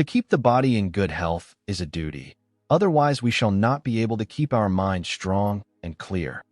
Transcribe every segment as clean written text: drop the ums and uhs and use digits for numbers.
To keep the body in good health is a duty. Otherwise, we shall not be able to keep our mind strong and clear.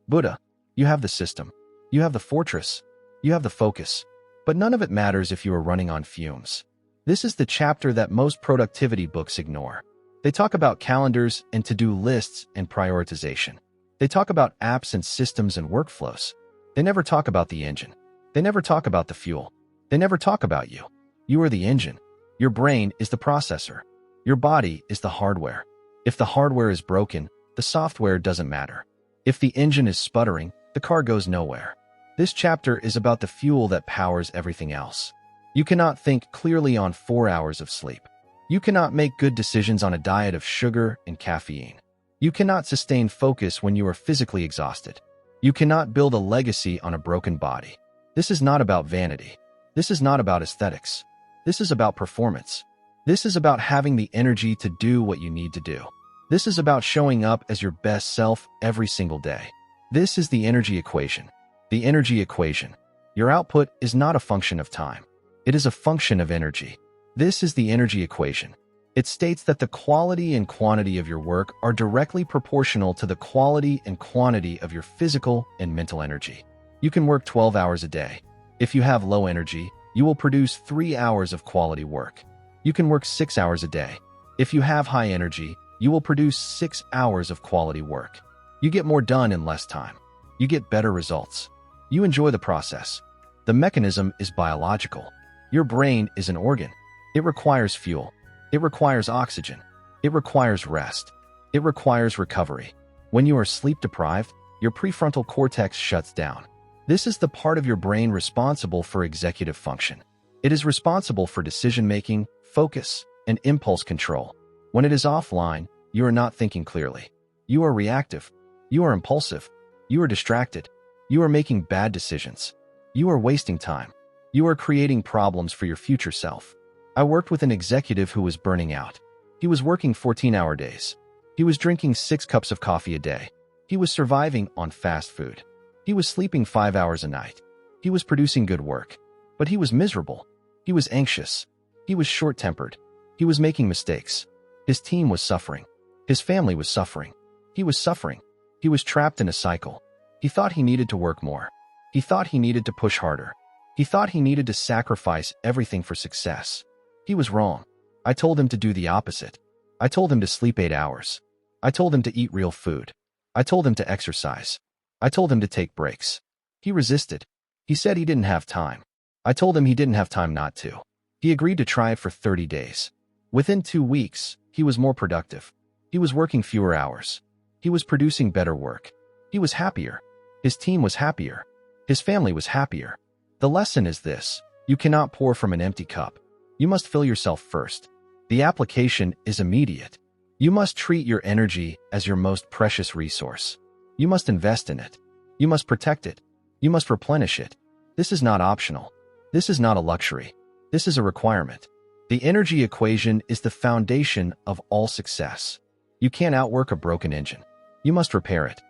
Buddha, you have the system. You have the fortress. You have the focus. But none of it matters if you are running on fumes. This is the chapter that most productivity books ignore. They talk about calendars and to-do lists and prioritization. They talk about apps and systems and workflows. They never talk about the engine. They never talk about the fuel. They never talk about you. You are the engine. Your brain is the processor. Your body is the hardware. If the hardware is broken, the software doesn't matter. If the engine is sputtering, the car goes nowhere. This chapter is about the fuel that powers everything else. You cannot think clearly on 4 hours of sleep. You cannot make good decisions on a diet of sugar and caffeine. You cannot sustain focus when you are physically exhausted. You cannot build a legacy on a broken body. This is not about vanity. This is not about aesthetics. This is about performance. This is about having the energy to do what you need to do. This is about showing up as your best self every single day. This is the energy equation. The energy equation. Your output is not a function of time. It is a function of energy. This is the energy equation. It states that the quality and quantity of your work are directly proportional to the quality and quantity of your physical and mental energy. You can work 12 hours a day. If you have low energy, you will produce 3 hours of quality work. You can work 6 hours a day. If you have high energy, you will produce 6 hours of quality work. You get more done in less time. You get better results. You enjoy the process. The mechanism is biological. Your brain is an organ. It requires fuel. It requires oxygen. It requires rest. It requires recovery. When you are sleep deprived, your prefrontal cortex shuts down. This is the part of your brain responsible for executive function. It is responsible for decision-making, focus, and impulse control. When it is offline, you are not thinking clearly. You are reactive. You are impulsive. You are distracted. You are making bad decisions. You are wasting time. You are creating problems for your future self. I worked with an executive who was burning out. He was working 14-hour days. He was drinking 6 cups of coffee a day. He was surviving on fast food. He was sleeping 5 hours a night. He was producing good work. But he was miserable. He was anxious. He was short-tempered. He was making mistakes. His team was suffering. His family was suffering. He was suffering. He was trapped in a cycle. He thought he needed to work more. He thought he needed to push harder. He thought he needed to sacrifice everything for success. He was wrong. I told him to do the opposite. I told him to sleep 8 hours. I told him to eat real food. I told him to exercise. I told him to take breaks. He resisted. He said he didn't have time. I told him he didn't have time not to. He agreed to try it for 30 days. Within 2 weeks, he was more productive. He was working fewer hours. He was producing better work. He was happier. His team was happier. His family was happier. The lesson is this: you cannot pour from an empty cup. You must fill yourself first. The application is immediate. You must treat your energy as your most precious resource. You must invest in it. You must protect it. You must replenish it. This is not optional. This is not a luxury. This is a requirement. The energy equation is the foundation of all success. You can't outwork a broken engine. You must repair it.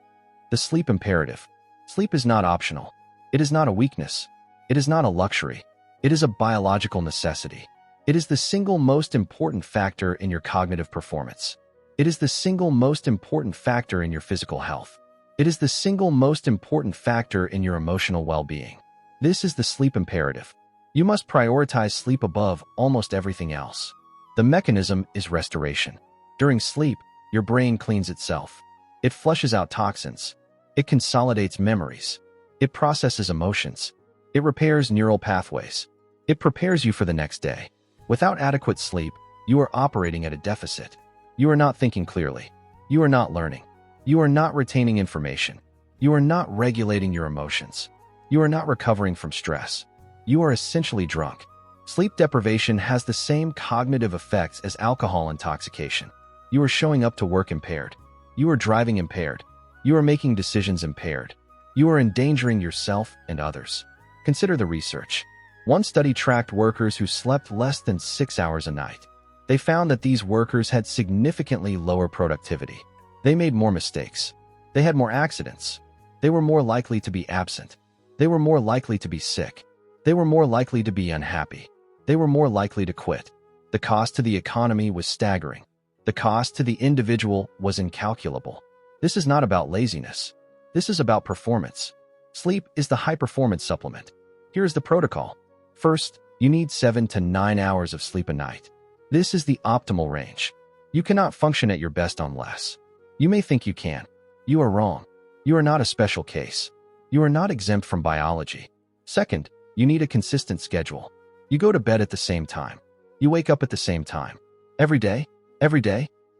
The sleep imperative. Sleep is not optional. It is not a weakness. It is not a luxury. It is a biological necessity. It is the single most important factor in your cognitive performance. It is the single most important factor in your physical health. It is the single most important factor in your emotional well-being. This is the sleep imperative. You must prioritize sleep above almost everything else. The mechanism is restoration. During sleep, your brain cleans itself. It flushes out toxins. It consolidates memories. It processes emotions. It repairs neural pathways. It prepares you for the next day. Without adequate sleep, you are operating at a deficit. You are not thinking clearly. You are not learning. You are not retaining information. You are not regulating your emotions. You are not recovering from stress. You are essentially drunk. Sleep deprivation has the same cognitive effects as alcohol intoxication. You are showing up to work impaired. You are driving impaired. You are making decisions impaired. You are endangering yourself and others. Consider the research. One study tracked workers who slept less than 6 hours a night. They found that these workers had significantly lower productivity. They made more mistakes. They had more accidents. They were more likely to be absent. They were more likely to be sick. They were more likely to be unhappy. They were more likely to quit. The cost to the economy was staggering. The cost to the individual was incalculable. This is not about laziness. This is about performance. Sleep is the high-performance supplement. Here is the protocol. First, you need 7 to 9 hours of sleep a night. This is the optimal range. You cannot function at your best on less. You may think you can. You are wrong. You are not a special case. You are not exempt from biology. Second, you need a consistent schedule. You go to bed at the same time. You wake up at the same time. Every day,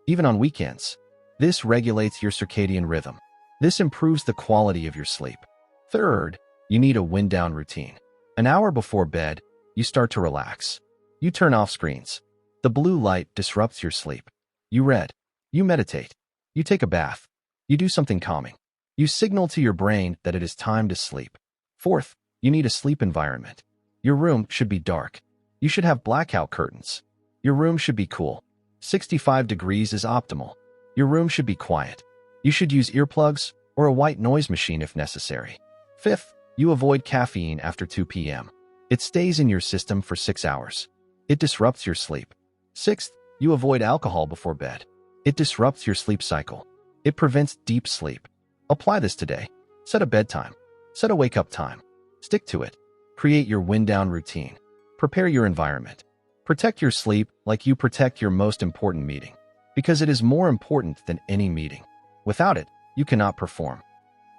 even on weekends. This regulates your circadian rhythm. This improves the quality of your sleep. Third, you need a wind-down routine. An hour before bed, you start to relax. You turn off screens. The blue light disrupts your sleep. You read. You meditate. You take a bath. You do something calming. You signal to your brain that it is time to sleep. Fourth, you need a sleep environment. Your room should be dark. You should have blackout curtains. Your room should be cool. 65 degrees is optimal. Your room should be quiet. You should use earplugs or a white noise machine if necessary. Fifth, you avoid caffeine after 2 p.m. It stays in your system for 6 hours. It disrupts your sleep. Sixth, you avoid alcohol before bed. It disrupts your sleep cycle. It prevents deep sleep. Apply this today. Set a bedtime. Set a wake-up time. Stick to it. Create your wind-down routine. Prepare your environment. Protect your sleep like you protect your most important meeting, because it is more important than any meeting. Without it, you cannot perform.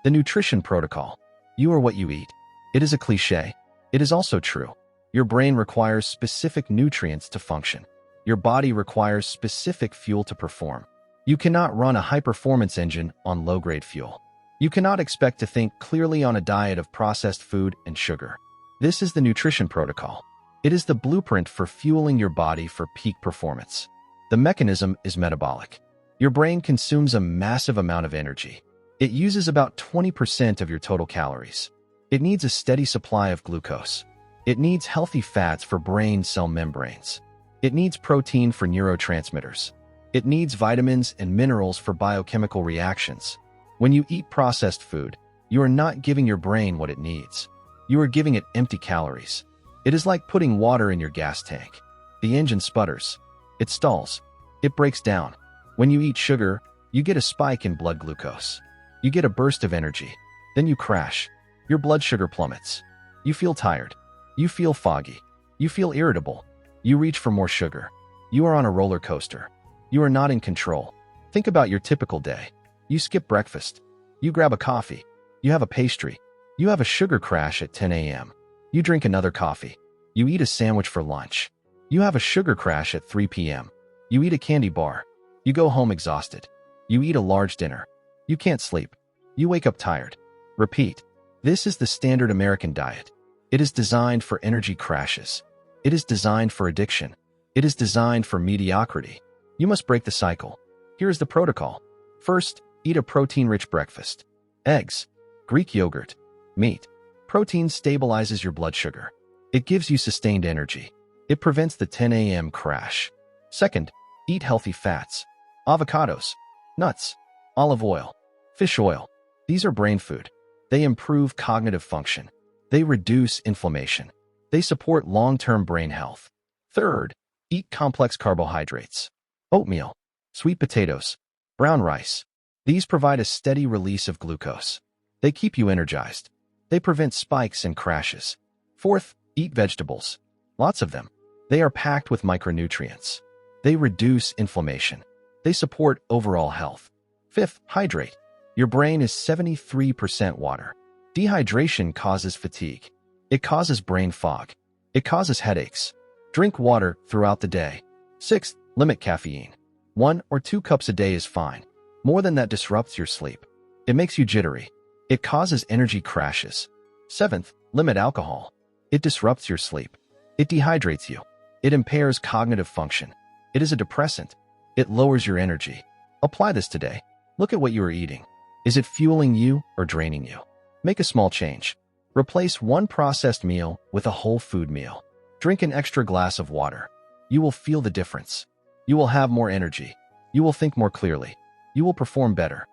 The nutrition protocol. You are what you eat. It is a cliché. It is also true. Your brain requires specific nutrients to function. Your body requires specific fuel to perform. You cannot run a high-performance engine on low-grade fuel. You cannot expect to think clearly on a diet of processed food and sugar. This is the nutrition protocol. It is the blueprint for fueling your body for peak performance. The mechanism is metabolic. Your brain consumes a massive amount of energy. It uses about 20% of your total calories. It needs a steady supply of glucose. It needs healthy fats for brain cell membranes. It needs protein for neurotransmitters. It needs vitamins and minerals for biochemical reactions. When you eat processed food, you are not giving your brain what it needs. You are giving it empty calories. It is like putting water in your gas tank. The engine sputters. It stalls. It breaks down. When you eat sugar, you get a spike in blood glucose. You get a burst of energy. Then you crash. Your blood sugar plummets. You feel tired. You feel foggy. You feel irritable. You reach for more sugar. You are on a roller coaster. You are not in control. Think about your typical day. You skip breakfast. You grab a coffee. You have a pastry. You have a sugar crash at 10 a.m. You drink another coffee. You eat a sandwich for lunch. You have a sugar crash at 3 p.m. You eat a candy bar. You go home exhausted. You eat a large dinner. You can't sleep. You wake up tired. Repeat. This is the standard American diet. It is designed for energy crashes. It is designed for addiction. It is designed for mediocrity. You must break the cycle. Here is the protocol. First, eat a protein-rich breakfast. Eggs, Greek yogurt, meat. Protein stabilizes your blood sugar. It gives you sustained energy. It prevents the 10 a.m. crash. Second, eat healthy fats. Avocados, nuts, olive oil, fish oil. These are brain food. They improve cognitive function. They reduce inflammation. They support long-term brain health. Third, eat complex carbohydrates. Oatmeal, sweet potatoes, brown rice. These provide a steady release of glucose. They keep you energized. They prevent spikes and crashes. Fourth, eat vegetables. Lots of them. They are packed with micronutrients. They reduce inflammation. They support overall health. Fifth, hydrate. Your brain is 73% water. Dehydration causes fatigue. It causes brain fog. It causes headaches. Drink water throughout the day. Sixth, limit caffeine. 1 or 2 cups a day is fine. More than that disrupts your sleep. It makes you jittery. It causes energy crashes. Seventh, limit alcohol. It disrupts your sleep. It dehydrates you. It impairs cognitive function. It is a depressant. It lowers your energy. Apply this today. Look at what you are eating. Is it fueling you or draining you? Make a small change. Replace one processed meal with a whole food meal. Drink an extra glass of water. You will feel the difference. You will have more energy. You will think more clearly. You will perform better.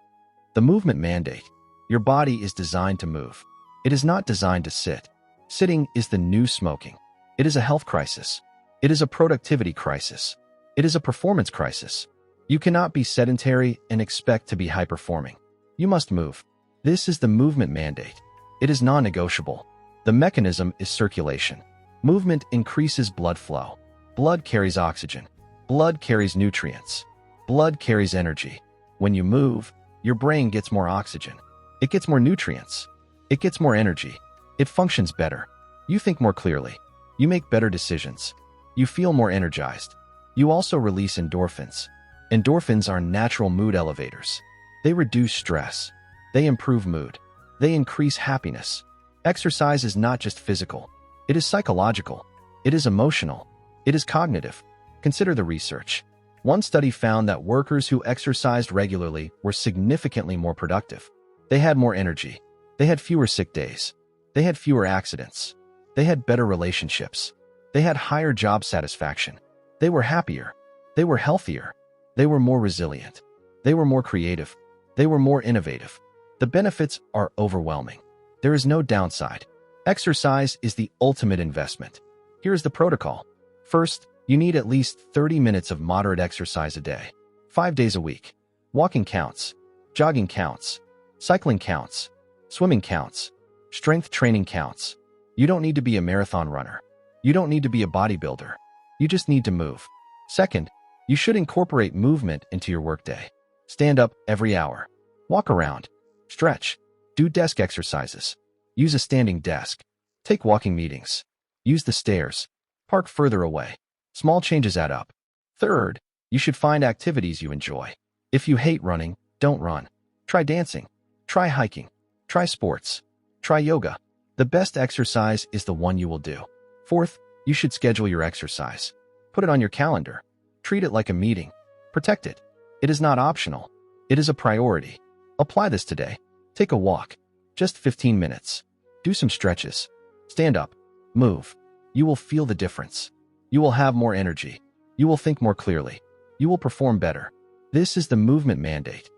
The movement mandate. Your body is designed to move. It is not designed to sit. Sitting is the new smoking. It is a health crisis. It is a productivity crisis. It is a performance crisis. You cannot be sedentary and expect to be high-performing. You must move. This is the movement mandate. It is non-negotiable. The mechanism is circulation. Movement increases blood flow. Blood carries oxygen. Blood carries nutrients. Blood carries energy. When you move, your brain gets more oxygen. It gets more nutrients. It gets more energy. It functions better. You think more clearly. You make better decisions. You feel more energized. You also release endorphins. Endorphins are natural mood elevators. They reduce stress. They improve mood. They increase happiness. Exercise is not just physical. It is psychological. It is emotional. It is cognitive. Consider the research. One study found that workers who exercised regularly were significantly more productive. They had more energy. They had fewer sick days. They had fewer accidents. They had better relationships. They had higher job satisfaction. They were happier. They were healthier. They were more resilient. They were more creative. They were more innovative. The benefits are overwhelming. There is no downside. Exercise is the ultimate investment. Here is the protocol. First, you need at least 30 minutes of moderate exercise a day, 5 days a week. Walking counts. Jogging counts. Cycling counts. Swimming counts. Strength training counts. You don't need to be a marathon runner. You don't need to be a bodybuilder. You just need to move. Second, you should incorporate movement into your workday. Stand up every hour. Walk around. Stretch. Do desk exercises. Use a standing desk. Take walking meetings. Use the stairs. Park further away. Small changes add up. Third, you should find activities you enjoy. If you hate running, don't run. Try dancing. Try hiking. Try sports. Try yoga. The best exercise is the one you will do. Fourth, you should schedule your exercise. Put it on your calendar. Treat it like a meeting. Protect it. It is not optional. It is a priority. Apply this today. Take a walk. Just 15 minutes. Do some stretches. Stand up. Move. You will feel the difference. You will have more energy. You will think more clearly. You will perform better. This is the movement mandate.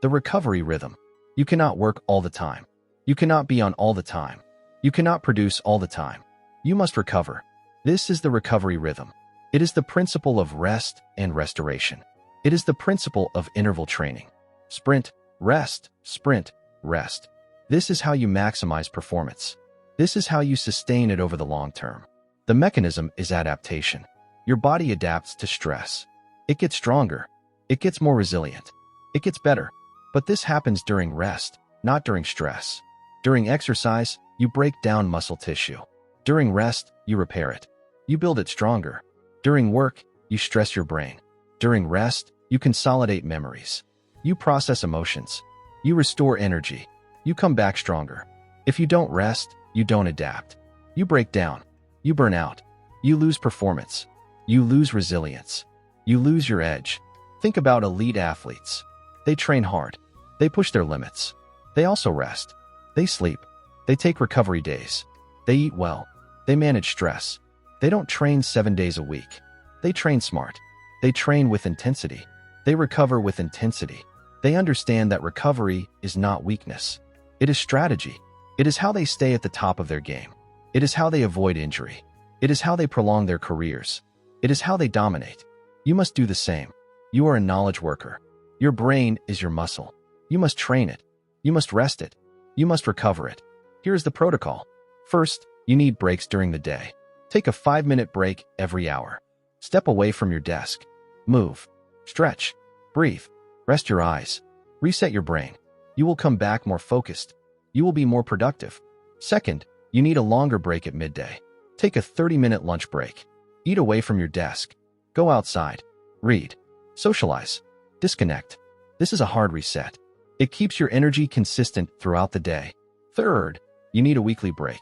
The recovery rhythm. You cannot work all the time. You cannot be on all the time. You cannot produce all the time. You must recover. This is the recovery rhythm. It is the principle of rest and restoration. It is the principle of interval training. Sprint, rest, sprint, rest. This is how you maximize performance. This is how you sustain it over the long term. The mechanism is adaptation. Your body adapts to stress. It gets stronger. It gets more resilient. It gets better. But this happens during rest, not during stress. During exercise, you break down muscle tissue. During rest, you repair it. You build it stronger. During work, you stress your brain. During rest, you consolidate memories. You process emotions. You restore energy. You come back stronger. If you don't rest, you don't adapt. You break down. You burn out. You lose performance. You lose resilience. You lose your edge. Think about elite athletes. They train hard. They push their limits. They also rest. They sleep. They take recovery days. They eat well. They manage stress. They don't train 7 days a week. They train smart. They train with intensity. They recover with intensity. They understand that recovery is not weakness. It is strategy. It is how they stay at the top of their game. It is how they avoid injury. It is how they prolong their careers. It is how they dominate. You must do the same. You are a knowledge worker. Your brain is your muscle. You must train it. You must rest it. You must recover it. Here is the protocol. First, you need breaks during the day. Take a 5-minute break every hour. Step away from your desk. Move. Stretch. Breathe. Rest your eyes. Reset your brain. You will come back more focused. You will be more productive. Second, you need a longer break at midday. Take a 30-minute lunch break. Eat away from your desk. Go outside. Read. Socialize. Disconnect. This is a hard reset. It keeps your energy consistent throughout the day. Third, you need a weekly break.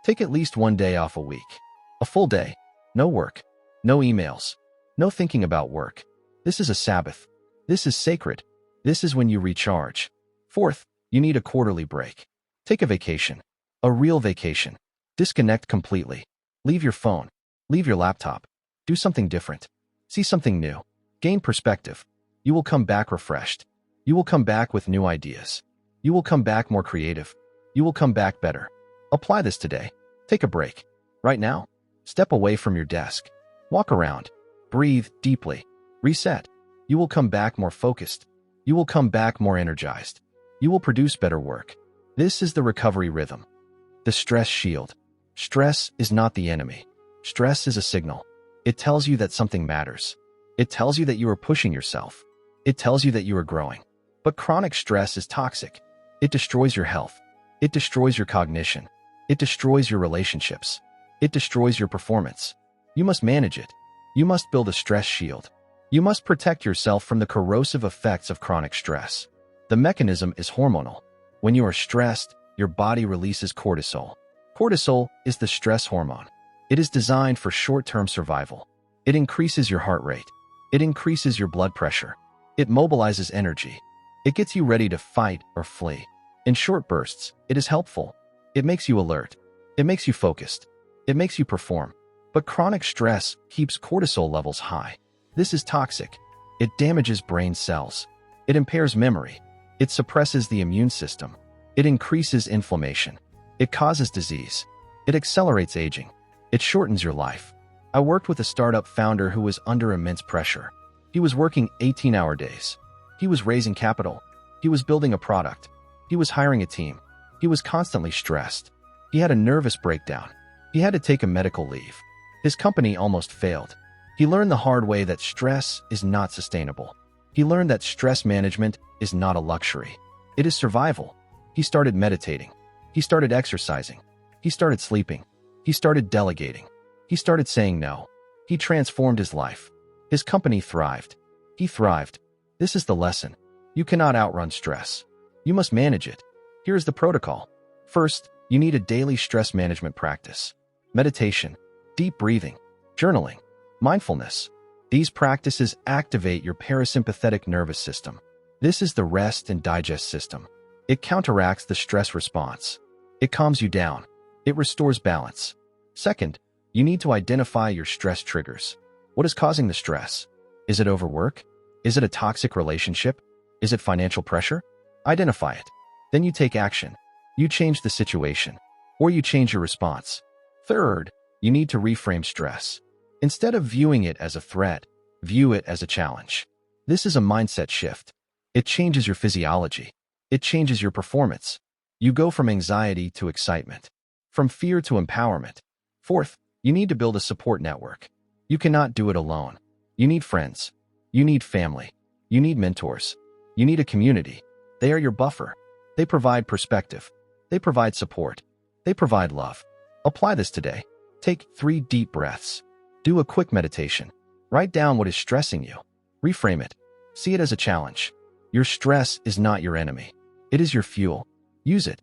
Take at least 1 day off a week. A full day. No work. No emails. No thinking about work. This is a Sabbath. This is sacred. This is when you recharge. Fourth, you need a quarterly break. Take a vacation. A real vacation. Disconnect completely. Leave your phone. Leave your laptop. Do something different. See something new. Gain perspective. You will come back refreshed. You will come back with new ideas. You will come back more creative. You will come back better. Apply this today. Take a break. Right now, step away from your desk. Walk around. Breathe deeply. Reset. You will come back more focused. You will come back more energized. You will produce better work. This is the recovery rhythm. The stress shield. Stress is not the enemy. Stress is a signal. It tells you that something matters. It tells you that you are pushing yourself. It tells you that you are growing. But chronic stress is toxic. It destroys your health. It destroys your cognition. It destroys your relationships. It destroys your performance. You must manage it. You must build a stress shield. You must protect yourself from the corrosive effects of chronic stress. The mechanism is hormonal. When you are stressed, your body releases cortisol. Cortisol is the stress hormone. It is designed for short-term survival. It increases your heart rate. It increases your blood pressure. It mobilizes energy. It gets you ready to fight or flee. In short bursts, it is helpful. It makes you alert. It makes you focused. It makes you perform. But chronic stress keeps cortisol levels high. This is toxic. It damages brain cells. It impairs memory. It suppresses the immune system. It increases inflammation. It causes disease. It accelerates aging. It shortens your life. I worked with a startup founder who was under immense pressure. He was working 18-hour days. He was raising capital. He was building a product. He was hiring a team. He was constantly stressed. He had a nervous breakdown. He had to take a medical leave. His company almost failed. He learned the hard way that stress is not sustainable. He learned that stress management is not a luxury. It is survival. He started meditating. He started exercising. He started sleeping. He started delegating. He started saying no. He transformed his life. His company thrived. He thrived. This is the lesson. You cannot outrun stress. You must manage it. Here is the protocol. First, you need a daily stress management practice. Meditation, deep breathing, journaling, mindfulness. These practices activate your parasympathetic nervous system. This is the rest and digest system. It counteracts the stress response. It calms you down. It restores balance. Second, you need to identify your stress triggers. What is causing the stress? Is it overwork? Is it a toxic relationship? Is it financial pressure? Identify it. Then you take action. You change the situation, or you change your response. Third, you need to reframe stress. Instead of viewing it as a threat, view it as a challenge. This is a mindset shift. It changes your physiology. It changes your performance. You go from anxiety to excitement, from fear to empowerment. Fourth, you need to build a support network. You cannot do it alone. You need friends. You need family. You need mentors. You need a community. They are your buffer. They provide perspective. They provide support. They provide love. Apply this today. Take 3 deep breaths. Do a quick meditation. Write down what is stressing you. Reframe it. See it as a challenge. Your stress is not your enemy. It is your fuel. Use it.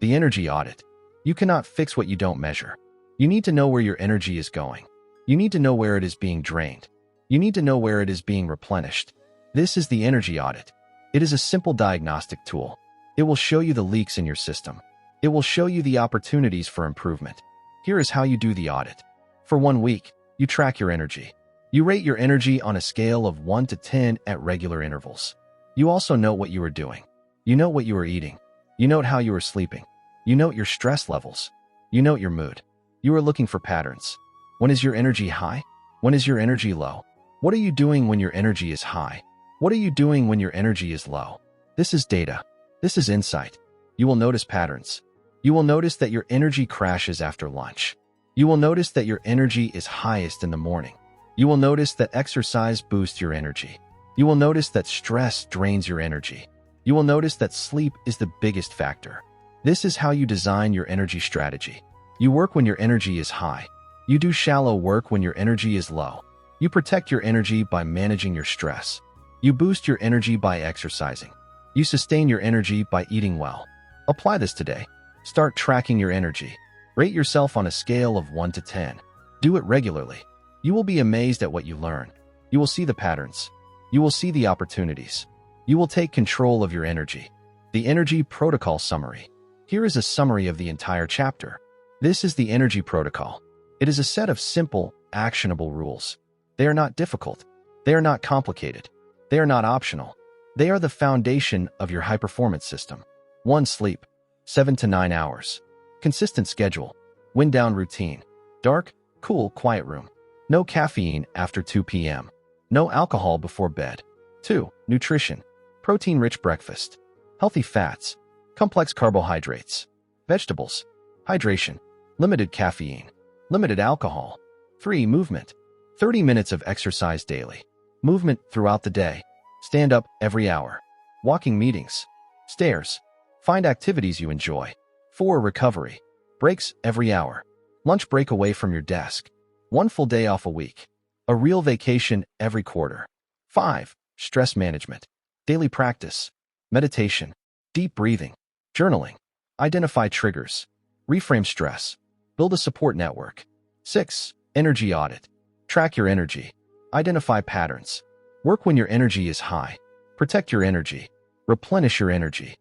The energy audit. You cannot fix what you don't measure. You need to know where your energy is going. You need to know where it is being drained. You need to know where it is being replenished. This is the energy audit. It is a simple diagnostic tool. It will show you the leaks in your system. It will show you the opportunities for improvement. Here is how you do the audit. For 1 week, you track your energy. You rate your energy on a scale of 1 to 10 at regular intervals. You also note what you are doing. You note what you are eating. You note how you are sleeping. You note your stress levels. You note your mood. You are looking for patterns. When is your energy high? When is your energy low? What are you doing when your energy is high? What are you doing when your energy is low? This is data. This is insight. You will notice patterns. You will notice that your energy crashes after lunch. You will notice that your energy is highest in the morning. You will notice that exercise boosts your energy. You will notice that stress drains your energy. You will notice that sleep is the biggest factor. This is how you design your energy strategy. You work when your energy is high. You do shallow work when your energy is low. You protect your energy by managing your stress. You boost your energy by exercising. You sustain your energy by eating well. Apply this today. Start tracking your energy. Rate yourself on a scale of 1 to 10. Do it regularly. You will be amazed at what you learn. You will see the patterns. You will see the opportunities. You will take control of your energy. The Energy Protocol Summary. Here is a summary of the entire chapter. This is the Energy Protocol. It is a set of simple, actionable rules. They are not difficult. They are not complicated. They are not optional. They are the foundation of your high-performance system. 1. Sleep. 7 to 9 hours. Consistent schedule. Wind down routine. Dark, cool, quiet room. No caffeine after 2 p.m. No alcohol before bed. 2. Nutrition. Protein-rich breakfast. Healthy fats. Complex carbohydrates. Vegetables. Hydration. Limited caffeine. Limited alcohol. 3. Movement. 30 minutes of exercise daily. Movement throughout the day. Stand up every hour. Walking meetings. Stairs. Find activities you enjoy. 4. Recovery. Breaks every hour. Lunch break away from your desk. 1 full day off a week. A real vacation every quarter. 5. Stress management. Daily practice. Meditation. Deep breathing. Journaling. Identify triggers. Reframe stress. Build a support network. 6. Energy audit. Track your energy. Identify patterns. Work when your energy is high. Protect your energy. Replenish your energy.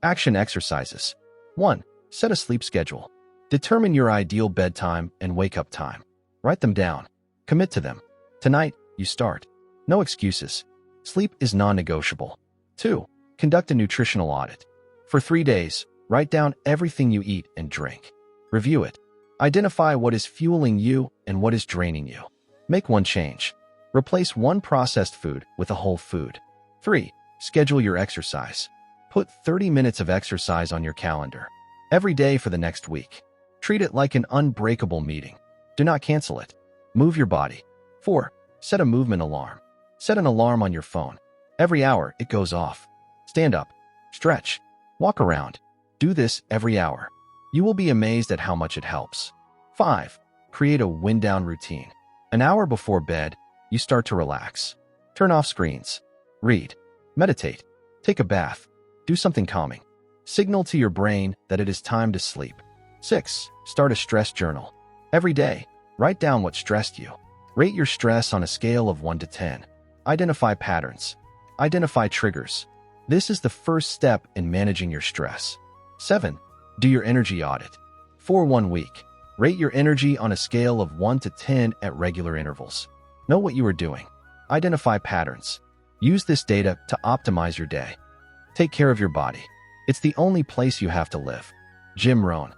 Action exercises. 1. Set a sleep schedule. Determine your ideal bedtime and wake-up time. Write them down. Commit to them. Tonight, you start. No excuses. Sleep is non-negotiable. 2. Conduct a nutritional audit. For 3 days, write down everything you eat and drink. Review it. Identify what is fueling you and what is draining you. Make one change. Replace one processed food with a whole food. 3. Schedule your exercise. Put 30 minutes of exercise on your calendar. Every day for the next week. Treat it like an unbreakable meeting. Do not cancel it. Move your body. 4. Set a movement alarm. Set an alarm on your phone. Every hour, it goes off. Stand up. Stretch. Walk around. Do this every hour. You will be amazed at how much it helps. 5. Create a wind-down routine. An hour before bed, you start to relax. Turn off screens. Read. Meditate. Take a bath. Do something calming. Signal to your brain that it is time to sleep. 6. Start a stress journal. Every day, write down what stressed you. Rate your stress on a scale of 1 to 10. Identify patterns. Identify triggers. This is the first step in managing your stress. 7. Do your energy audit. For 1 week, rate your energy on a scale of 1 to 10 at regular intervals. Know what you are doing. Identify patterns. Use this data to optimize your day. Take care of your body. It's the only place you have to live. Jim Rohn.